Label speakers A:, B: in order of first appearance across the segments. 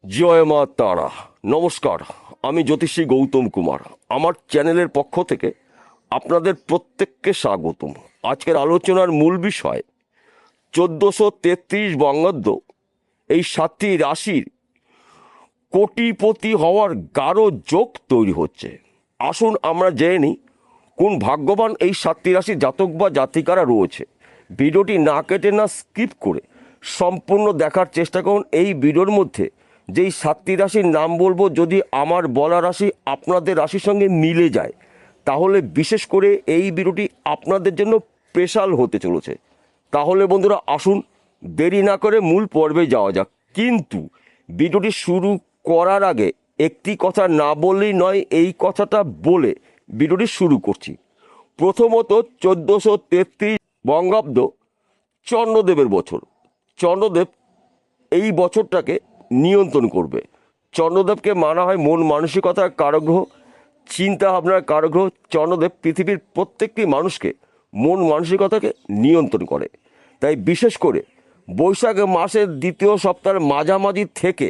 A: জয় মা তারা। নমস্কার, আমি জ্যোতিষী গৌতম কুমার। আমার চ্যানেলের পক্ষ থেকে আপনাদের প্রত্যেককে স্বাগতম। আজকের আলোচনার মূল বিষয় 1433 বঙ্গাব্দ এই 7টি রাশির কোটিপতি হওয়ার গাঢ় যোগ তৈরি হচ্ছে। আসুন আমরা জেনে নিই কোন ভাগ্যবান এই 7টি রাশির জাতক বা জাতিকারা রয়েছে। ভিডিওটি না কেটে না স্কিপ করে সম্পূর্ণ দেখার চেষ্টা করুন। এই ভিডিওর মধ্যে যেই 7টি রাশির নাম বলবো, যদি আমার বলা রাশি আপনাদের রাশির সঙ্গে মিলে যায় তাহলে বিশেষ করে এই ভিডিওটি আপনাদের জন্য স্পেশাল হতে চলেছে। তাহলে বন্ধুরা আসুন দেরি না করে মূল পর্বে যাওয়া যাক। কিন্তু ভিডিওটি শুরু করার আগে একটি কথা না বললেই নয়, এই কথাটা বলে ভিডিওটি শুরু করছি। প্রথমত 1433 বঙ্গাব্দ চন্দ্রদেবের বছর। চন্দ্রদেব এই বছরটাকে নিয়ন্ত্রণ করবে। চন্দ্রদেবকে মানা হয় মন মানসিকতার কারগ্রহ, চিন্তা ভাবনার কারগ্রহ। চন্দ্রদেব পৃথিবীর প্রত্যেকটি মানুষকে মন মানসিকতাকে নিয়ন্ত্রণ করে। তাই বিশেষ করে বৈশাখ মাসের দ্বিতীয় সপ্তাহের মাঝামাঝি থেকে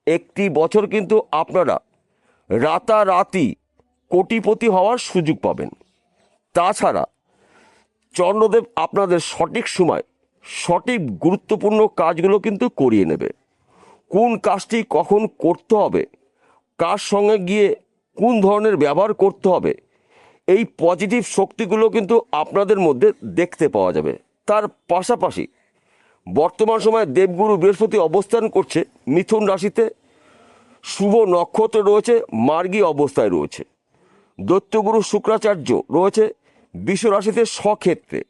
A: একটি বছর কিন্তু আপনারা রাতারাতি কোটিপতি হওয়ার সুযোগ পাবেন। তাছাড়া চন্দ্রদেব আপনাদের সঠিক সময় সঠিক গুরুত্বপূর্ণ কাজগুলো কিন্তু করিয়ে নেবে। কোন কাজটি কখন করতে হবে, কার সঙ্গে গিয়ে কোন ধরনের ব্যবহার করতে হবে, এই পজিটিভ শক্তিগুলো কিন্তু আপনাদের মধ্যে দেখতে পাওয়া যাবে। তার পাশাপাশি বর্তমান সময়ে দেবগুরু বৃহস্পতি অবস্থান করছে মিথুন রাশিতে, শুভ নক্ষত্র রয়েছে, মার্গী অবস্থায় রয়েছে। দৈত্যগুরু শুক্রাচার্য রয়েছে বৃষ রাশিতে স্বক্ষেত্রে।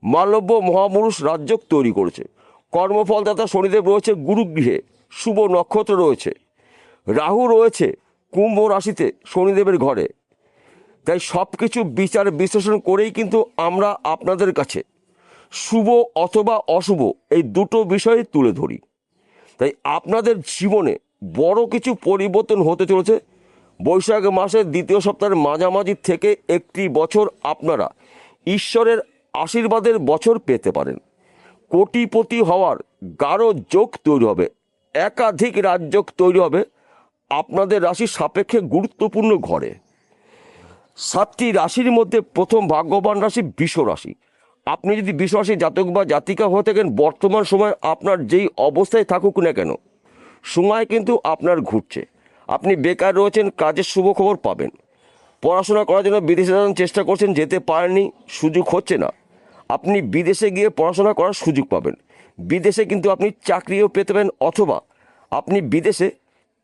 A: মালব্য মহাপুরুষ রাজযোগ তৈরি করেছে। কর্মফলদাতা শনিদেব রয়েছে গুরুগৃহে, শুভ নক্ষত্র রয়েছে। রাহু রয়েছে কুম্ভ রাশিতে শনিদেবের ঘরে। তাই সব কিছু বিচার বিশ্লেষণ করেই কিন্তু আমরা আপনাদের কাছে শুভ অথবা অশুভ এই দুটো বিষয় তুলে ধরি। তাই আপনাদের জীবনে বড় কিছু পরিবর্তন হতে চলেছে। বৈশাখ মাসের দ্বিতীয় সপ্তাহের মাঝামাঝি থেকে একটি বছর আপনারা ঈশ্বরের আশীর্বাদের বছর পেতে পারেন। কোটিপতি হওয়ার গাঢ় যোগ তৈরি হবে। একাধিক রাজযোগ তৈরি হবে আপনাদের রাশির সাপেক্ষে গুরুত্বপূর্ণ ঘরে। 7টি রাশির মধ্যে প্রথম ভাগ্যবান রাশি বৃষ রাশি। আপনি যদি বৃষ রাশির জাতক বা জাতিকা হয়ে থাকেন, বর্তমান সময় আপনার যেই অবস্থায় থাকুক না কেন, সময় কিন্তু আপনার ঘুরছে। আপনি বেকার রয়েছেন, কাজের শুভ খবর পাবেন। পড়াশোনা করার জন্য বিদেশে যাওয়ার চেষ্টা করছেন, যেতে পারেননি, সুযোগ হচ্ছে না, আপনি বিদেশে গিয়ে পড়াশোনা করার সুযোগ পাবেন। বিদেশে কিন্তু আপনি চাকরিও পেতে পারেন, অথবা আপনি বিদেশে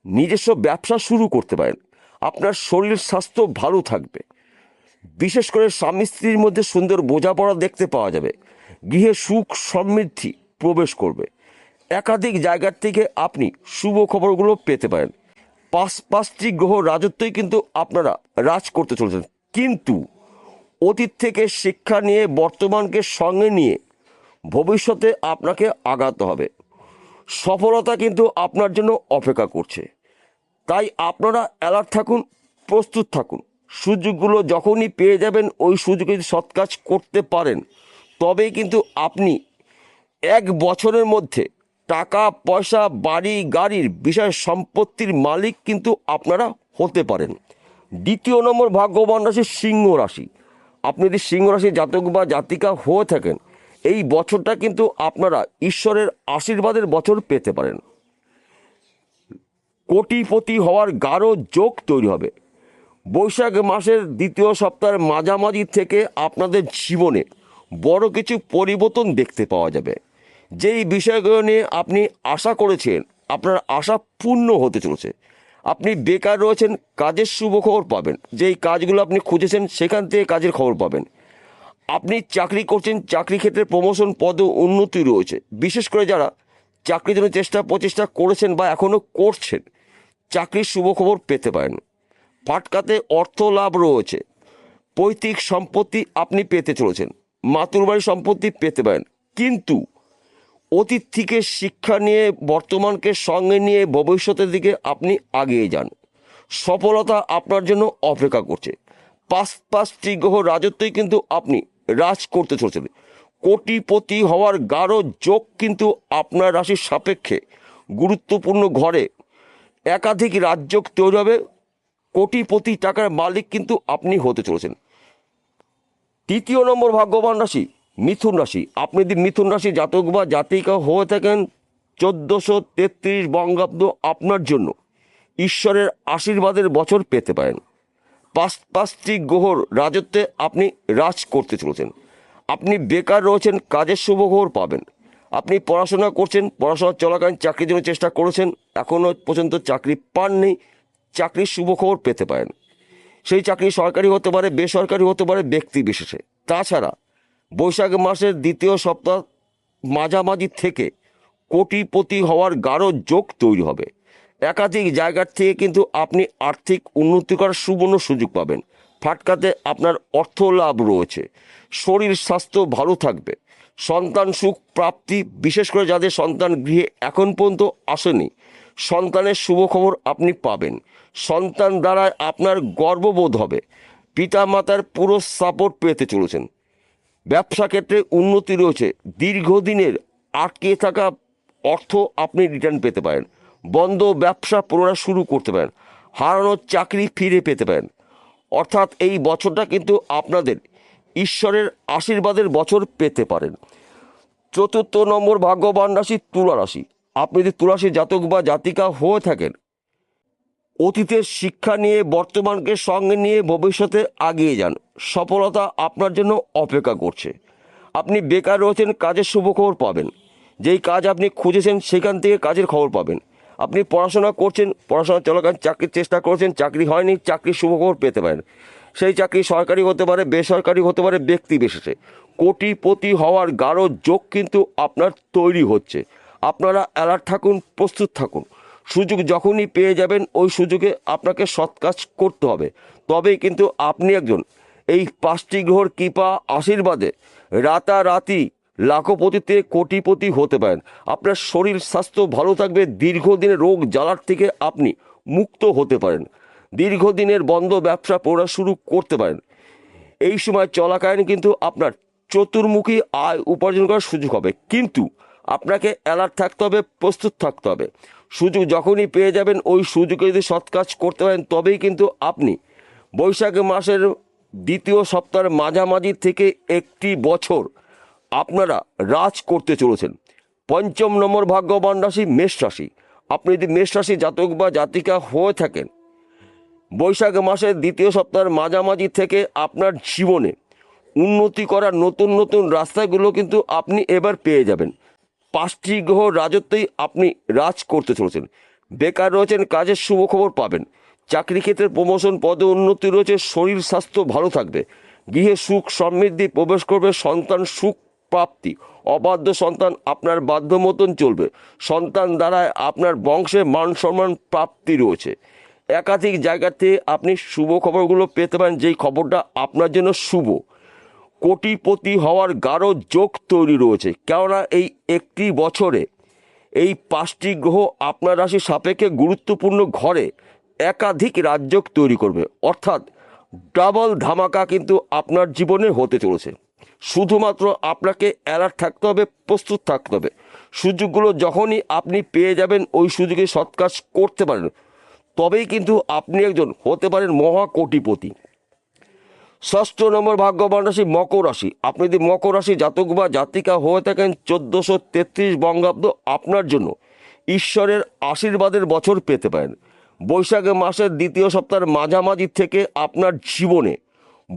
A: নিজস্ব ব্যবসা শুরু করতে পারেন। আপনার শরীর স্বাস্থ্য ভালো থাকবে। বিশেষ করে স্বামী স্ত্রীর মধ্যে সুন্দর বোঝাপড়া দেখতে পাওয়া যাবে। গৃহে সুখ সমৃদ্ধি প্রবেশ করবে। একাধিক জায়গার থেকে আপনি শুভ খবরগুলো পেতে পারেন। পাঁচটি গ্রহ রাজত্বই কিন্তু আপনারা রাজ করতে চলেছেন। কিন্তু অতীত থেকে শিক্ষা নিয়ে বর্তমানকে সঙ্গে নিয়ে ভবিষ্যতে আপনাকে আগাতে হবে। সফলতা কিন্তু আপনার জন্য অপেক্ষা করছে। তাই আপনারা অ্যালার্ট থাকুন, প্রস্তুত থাকুন। সুযোগগুলো যখনই পেয়ে যাবেন, ওই সুযোগে যদি সৎ কাজ করতে পারেন, তবেই কিন্তু আপনি এক বছরের মধ্যে টাকা পয়সা, বাড়ি গাড়ির বিষয় সম্পত্তির মালিক কিন্তু আপনারা হতে পারেন। দ্বিতীয় নম্বর ভাগ্যবান রাশি সিংহ রাশি। আপনি যদি সিংহ রাশির জাতক বা জাতিকা হয়ে থাকেন, এই বছরটা কিন্তু আপনারা ঈশ্বরের আশীর্বাদের বছর পেতে পারেন। কোটিপতি হওয়ার গাঢ় যোগ তৈরি হবে। বৈশাখ মাসের দ্বিতীয় সপ্তাহের মাঝামাঝি থেকে আপনাদের জীবনে বড় কিছু পরিবর্তন দেখতে পাওয়া যাবে। যেই বিষয়গুলো নিয়ে আপনি আশা করেছেন, আপনার আশা পূর্ণ হতে চলেছে। আপনি বেকার রয়েছেন, কাজের শুভ খবর পাবেন। যেই কাজগুলো আপনি খুঁজেছেন সেখান থেকে কাজের খবর পাবেন। আপনি চাকরি করছেন, চাকরি ক্ষেত্রে প্রমোশন, পদ উন্নতি রয়েছে। বিশেষ করে যারা চাকরির জন্য প্রচেষ্টা করেছেন বা এখনও করছেন, চাকরির শুভ খবর পেতে পারেন। ফাটকাতে অর্থ লাভ রয়েছে। পৈতৃক সম্পত্তি আপনি পেতে চলেছেন। মাতুরবাড়ির সম্পত্তি পেতে পারেন। কিন্তু অতীত থেকে শিক্ষা নিয়ে বর্তমানকে সঙ্গে নিয়ে ভবিষ্যতের দিকে আপনি আগিয়ে যান। সফলতা আপনার জন্য অপেক্ষা করছে। পাঁচটি গ্রহ রাজত্বই কিন্তু আপনি রাজ করতে চলেছেন। কোটিপতি হওয়ার গাঢ় যোগ কিন্তু আপনার রাশির সাপেক্ষে গুরুত্বপূর্ণ ঘরে একাধিক রাজযোগ তৈরি হবে, কোটিপতি টাকার মালিক কিন্তু আপনি হতে চলেছেন। তৃতীয় নম্বর ভাগ্যবান রাশি মিথুন রাশি। আপনি যদি মিথুন রাশি জাতক বা জাতিকা হয়ে থাকেন, 1433 বঙ্গাব্দ আপনার জন্য ঈশ্বরের আশীর্বাদের বছর পেতে পারেন। পাঁচটি গ্রহর রাজত্বে আপনি রাজ করতে চলেছেন। আপনি বেকার রয়েছেন, কাজের শুভ খবর পাবেন। আপনি পড়াশোনা করছেন, পড়াশোনা চলাকালীন চাকরির জন্য চেষ্টা করেছেন, এখনও পর্যন্ত চাকরি পাননি, চাকরির শুভ খবর পেতে পারেন। সেই চাকরি সরকারি হতে পারে, বেসরকারি হতে পারে, ব্যক্তি বিশেষে। তাছাড়া বৈশাখ মাসের দ্বিতীয় সপ্তাহ মাঝামাঝি থেকে কোটিপতি হওয়ার গাঢ় যোগ তৈরি হবে। একাধিক জায়গার থেকে কিন্তু আপনি আর্থিক উন্নতি করার সুবর্ণ সুযোগ পাবেন। ফাটকাতে আপনার অর্থ লাভ রয়েছে। শরীর স্বাস্থ্য ভালো থাকবে। সন্তান সুখ প্রাপ্তি, বিশেষ করে যাদের সন্তান গৃহে এখন পর্যন্ত আসেনি, সন্তানের শুভ খবর আপনি পাবেন। সন্তান দ্বারা আপনার গর্ববোধ হবে। পিতা মাতার পুরো সাপোর্ট পেতে চলেছেন। ব্যবসা ক্ষেত্রে উন্নতি রয়েছে। দীর্ঘদিনের আটকে থাকা অর্থ আপনি রিটার্ন পেতে পারেন। বন্ধ ব্যবসা পুনরায় শুরু করতে পারেন। হারানো চাকরি ফিরে পেতে পারেন। অর্থাৎ এই বছরটা কিন্তু আপনাদের ঈশ্বরের আশীর্বাদের বছর পেতে পারেন। চতুর্থ নম্বর ভাগ্যবান রাশি তুলা রাশি। আপনি যদি তুলা রাশি জাতক বা জাতিকা হয়ে থাকেন, অতীতের শিক্ষা নিয়ে বর্তমানকে সঙ্গে নিয়ে ভবিষ্যতে আগিয়ে যান। সফলতা আপনার জন্য অপেক্ষা করছে। আপনি বেকার রয়েছেন, কাজের শুভ খবর পাবেন। যেই কাজ আপনি খুঁজেছেন সেখান থেকে কাজের খবর পাবেন। আপনি পড়াশোনা করছেন, পড়াশোনা চলাকালীন চাকরির চেষ্টা করছেন, চাকরি হয়নি, চাকরির শুভ খবর পেতে পারেন। সেই চাকরি সরকারি হতে পারে, বেসরকারি হতে পারে, ব্যক্তি বিশেষে। কোটিপতি হওয়ার গাঢ় যোগ কিন্তু আপনার তৈরি হচ্ছে। আপনারা অ্যালার্ট থাকুন, প্রস্তুত থাকুন। সুযোগ যখনই পেয়ে যাবেন ওই সুযোগে আপনাকে সৎ কাজ করতে হবে। তবেই কিন্তু আপনি একজন এই পাঁচটি গ্রহর কৃপা আশীর্বাদে রাতারাতি লাখপতিতে কোটিপতি হতে পারেন। আপনার শরীর স্বাস্থ্য ভালো থাকবে। দীর্ঘদিনের রোগ জ্বালার থেকে আপনি মুক্ত হতে পারেন। দীর্ঘদিনের বন্ধ ব্যবসা পুনরায় শুরু করতে পারেন। এই সময় চলাকালীন কিন্তু আপনার চতুর্মুখী আয় উপার্জন করার সুযোগ হবে। কিন্তু আপনাকে অ্যালার্ট থাকতে হবে, প্রস্তুত থাকতে হবে। সুযোগ যখনই পেয়ে যাবেন ওই সুযোগে যদি সৎ কাজ করতে পারেন তবেই কিন্তু আপনি বৈশাখ মাসের দ্বিতীয় সপ্তাহের মাঝামাঝি থেকে একটি বছর আপনারা রাজ করতে চলেছেন। পঞ্চম নম্বর ভাগ্যবান রাশি মেষ রাশি। আপনি যদি মেষ রাশি জাতক বা জাতিকা হয়ে থাকেন, বৈশাখ মাসের দ্বিতীয় সপ্তাহের মাঝামাঝি থেকে আপনার জীবনে উন্নতি করার নতুন নতুন রাস্তাগুলো কিন্তু আপনি এবার পেয়ে যাবেন। পাঁচটি গ্রহ রাজত্বেই আপনি রাজ করতে চলেছেন। বেকার রয়েছেন, কাজের শুভ খবর পাবেন। চাকরি ক্ষেত্রে প্রমোশন, পদে উন্নতি রয়েছে। শরীর স্বাস্থ্য ভালো থাকবে। গৃহে সুখ সমৃদ্ধি প্রবেশ করবে। সন্তান সুখ প্রাপ্তি। অবাধ্য সন্তান আপনার বাধ্য মতন চলবে। সন্তান দ্বারা আপনার বংশে মান সম্মান প্রাপ্তি রয়েছে। একাধিক জায়গা থেকে আপনি শুভ খবরগুলো পেতে পারেন, যেই খবরটা আপনার জন্য শুভ। কোটিপতি হওয়ার গাঢ় যোগ তৈরি রয়েছে। কেননা এই একটি বছরে এই পাঁচটি গ্রহ আপনার রাশি সাপেক্ষে গুরুত্বপূর্ণ ঘরে একাধিক রাজযোগ তৈরি করবে। অর্থাৎ ডাবল ধামাকা কিন্তু আপনার জীবনে হতে চলেছে। শুধুমাত্র আপনাকে অ্যালার্ট থাকতে হবে, প্রস্তুত থাকতে হবে। সুযোগগুলো যখনই আপনি পেয়ে যাবেন ওই সুযোগে সৎ কাজ করতে পারেন, তবেই কিন্তু আপনি একজন হতে পারেন মহা কোটিপতি। ষষ্ঠ নম্বর ভাগ্যবান রাশি মকর রাশি। আপনি যদি মকর রাশি জাতক বা জাতিকা হয়ে থাকেন, 1433 বঙ্গাব্দ আপনার জন্য ঈশ্বরের আশীর্বাদের বছর পেতে পারেন। বৈশাখ মাসের দ্বিতীয় সপ্তাহের মাঝামাঝি থেকে আপনার জীবনে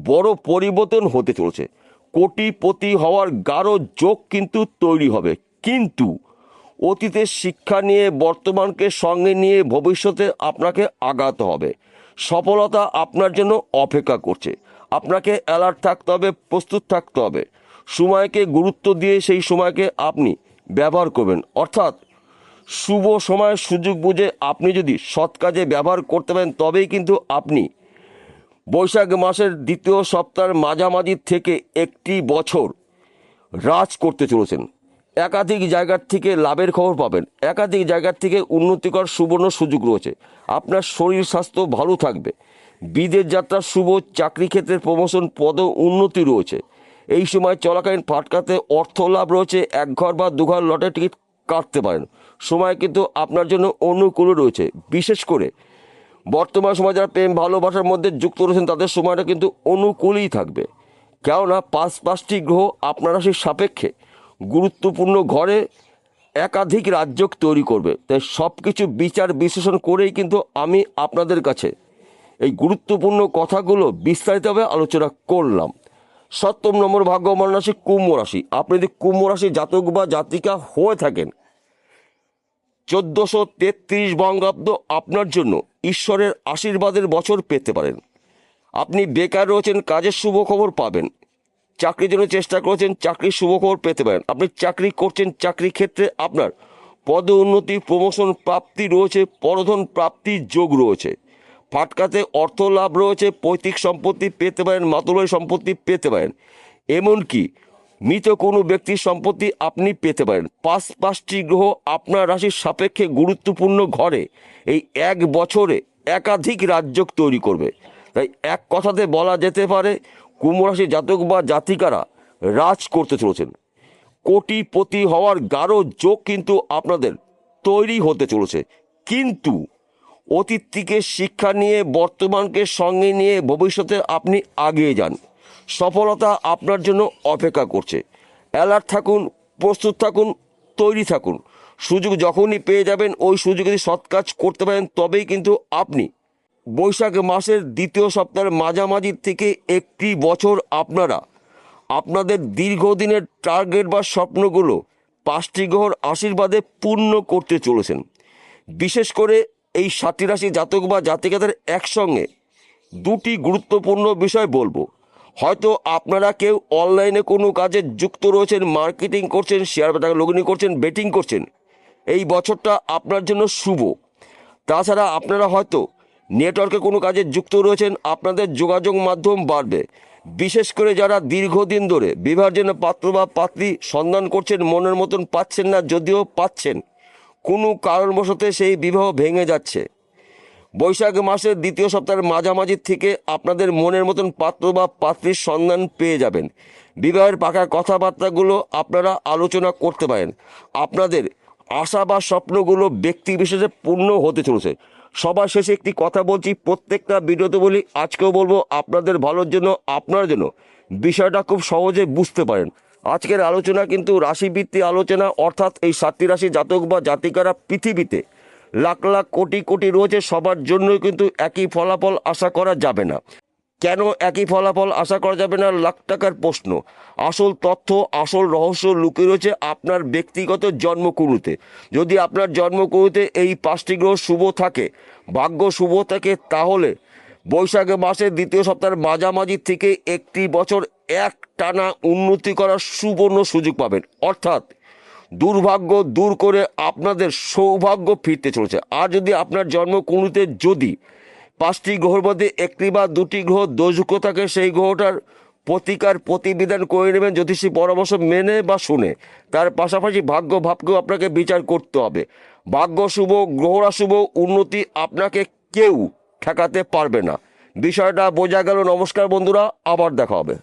A: বড় পরিবর্তন হতে চলেছে। কোটিপতি হওয়ার গাঢ় যোগ কিন্তু তৈরি হবে। কিন্তু অতীতের শিক্ষা নিয়ে বর্তমানকে সঙ্গে নিয়ে ভবিষ্যতে আপনাকে আগাতে হবে। সফলতা আপনার জন্য অপেক্ষা করছে। আপনাকে অ্যালার্ট থাকতে হবে, প্রস্তুত থাকতে হবে। সময়কে গুরুত্ব দিয়ে সেই সময়কে আপনি ব্যবহার করবেন। অর্থাৎ শুভ সময় সুযোগ বুঝে আপনি যদি সৎ কাজে ব্যবহার করতে পারেন তবেই কিন্তু আপনি বৈশাখ মাসের দ্বিতীয় সপ্তাহের মাঝামাঝি থেকে একটি বছর রাজ করতে চলেছেন। একাধিক জায়গার থেকে লাভের খবর পাবেন। একাধিক জায়গার থেকে উন্নতি করার সুবর্ণ সুযোগ রয়েছে। আপনার শরীর স্বাস্থ্য ভালো থাকবে। বিদেশ যাত্রা শুভ। চাকরি ক্ষেত্রে প্রমোশন, পদ উন্নতি রয়েছে। এই সময় চলাকালীন ফাটকাতে অর্থ লাভ রয়েছে। এক ঘর বা দুঘর লটের টিকিট কাটতে পারেন। সময় কিন্তু আপনার জন্য অনুকূল রয়েছে। বিশেষ করে বর্তমান সময় যারা প্রেম ভালোবাসার মধ্যে যুক্ত রয়েছেন তাদের সময়টা কিন্তু অনুকূলই থাকবে, কেননা পাঁচটি গ্রহ আপনার রাশির সাপেক্ষে গুরুত্বপূর্ণ ঘরে একাধিক রাজযোগ তৈরি করবে। তাই সব কিছু বিচার বিশ্লেষণ করেই কিন্তু আমি আপনাদের কাছে এই গুরুত্বপূর্ণ কথাগুলো বিস্তারিতভাবে আলোচনা করলাম। 7ম নম্বর ভাগ্যবান রাশি কুম্ভ রাশি। আপনি যদি কুম্ভ রাশি জাতক বা জাতিকা হয়ে থাকেন, 1433 বঙ্গাব্দ আপনার জন্য ঈশ্বরের আশীর্বাদের বছর পেতে পারেন। আপনি বেকার রয়েছেন, কাজের শুভ খবর পাবেন। চাকরির জন্য চেষ্টা করেছেন, চাকরির শুভ খবর পেতে পারেন। আপনি চাকরি করছেন, চাকরি ক্ষেত্রে আপনার পদোন্নতি, প্রমোশন প্রাপ্তি রয়েছে, পরধন প্রাপ্তির যোগ রয়েছে। ফাটকাতে অর্থ লাভ রয়েছে, পৈতৃক সম্পত্তি পেতে পারেন, মাতুলয় সম্পত্তি পেতে পারেন, এমনকি মৃত কোনো ব্যক্তির সম্পত্তি আপনি পেতে পারেন। পাঁচটি গ্রহ আপনার রাশির সাপেক্ষে গুরুত্বপূর্ণ ঘরে এই এক বছরে একাধিক রাজযোগ তৈরি করবে। তাই এক কথাতে বলা যেতে পারে কুম্ভ রাশি জাতক বা জাতিকারা রাজ করতে চলেছেন। কোটিপতি হওয়ার গাঢ় যোগ কিন্তু আপনাদের তৈরি হতে চলেছে। কিন্তু অতীত থেকে শিক্ষা নিয়ে বর্তমানকে সঙ্গে নিয়ে ভবিষ্যতে আপনি আগিয়ে যান। সফলতা আপনার জন্য অপেক্ষা করছে। অ্যালার্ট থাকুন, প্রস্তুত থাকুন, তৈরি থাকুন। সুযোগ যখনই পেয়ে যাবেন ওই সুযোগে যদি সৎ কাজ করতে পারেন তবেই কিন্তু আপনি বৈশাখ মাসের দ্বিতীয় সপ্তাহের মাঝামাঝি থেকে একটি বছর আপনারা আপনাদের দীর্ঘদিনের টার্গেট বা স্বপ্নগুলো 5টি গ্রহর আশীর্বাদে পূর্ণ করতে চলেছেন। বিশেষ করে এই 7টি রাশি জাতক বা জাতিকাদের একসঙ্গে 2টি গুরুত্বপূর্ণ বিষয় বলবো। হয়তো আপনারা কেউ অনলাইনে কোনো কাজে যুক্ত রয়েছেন, মার্কেটিং করছেন, শেয়ার বাজারে লগ্নি করছেন, বেটিং করছেন। এই বছরটা আপনার জন্য শুভ। তাছাড়া আপনারা হয়তো নেটওয়ার্কে কোনো কাজে যুক্ত রয়েছেন, আপনাদের যোগাযোগ মাধ্যম বাড়বে। বিশেষ করে যারা দীর্ঘদিন ধরে বিবাহের জন্য পাত্র বা পাত্রী সন্ধান করছেন, মনের মতন পাচ্ছেন না, যদিও পাচ্ছেন কোনো কারণবশত সেই বিবাহ ভেঙে যাচ্ছে, বৈশাখ মাসের দ্বিতীয় সপ্তাহের মাঝামাঝি থেকে আপনাদের মনের মতন পাত্র বা পাত্রীর সন্ধান পেয়ে যাবেন। বিবাহের পাকা কথাবার্তাগুলো আপনারা আলোচনা করতে পারেন। আপনাদের আশা বা স্বপ্নগুলো ব্যক্তি বিশেষে পূর্ণ হতে চলেছে। সবার শেষে একটি কথা বলছি, প্রত্যেকটা ভিডিওতে বলি, আজকেও বলবো, আপনাদের ভালোর জন্য, আপনার জন্য বিষয়টা খুব সহজে বুঝতে পারেন। আজকের আলোচনা কিন্তু রাশিভিত্তিক আলোচনা, অর্থাৎ এই 7টি রাশি জাতক বা জাতিকারা পৃথিবীতে লাখ লাখ কোটি কোটি রয়েছে, সবার জন্যই কিন্তু একই ফলাফল আশা করা যাবে না। কেন একই ফলাফল আশা করা যাবে না? লাখ টাকার প্রশ্ন। আসল তথ্য, আসল রহস্য লুকিয়ে রয়েছে আপনার ব্যক্তিগত জন্মকুণ্ডলিতে। যদি আপনার জন্মকুণ্ডলিতে এই 5টি গ্রহ শুভ থাকে, ভাগ্য শুভ থাকে, তাহলে বৈশাখ মাসের দ্বিতীয় সপ্তাহের মাঝামাঝি থেকে একটি বছর এক টানা উন্নতি করার সুবর্ণ সুযোগ পাবেন। অর্থাৎ দুর্ভাগ্য দূর করে আপনাদের সৌভাগ্য ফিরতে চলেছে। আর যদি আপনার জন্মকুণ্ডলিতে যদি 5টি গ্রহের মধ্যে একটি বা 2টি গ্রহ দোষযুক্ত থাকে, সেই গ্রহটার প্রতিকার প্রতিবিধান করে নেবেন জ্যোতিষী পরামর্শ মেনে বা শুনে। তার পাশাপাশি ভাগ্য ভাবকেও আপনাকে বিচার করতে হবে। ভাগ্য শুভ, গ্রহরা শুভ, উন্নতি আপনাকে কেউ ঠেকাতে পারবে না। বিষয়টা বোঝা গেল। নমস্কার বন্ধুরা, আবার দেখা হবে।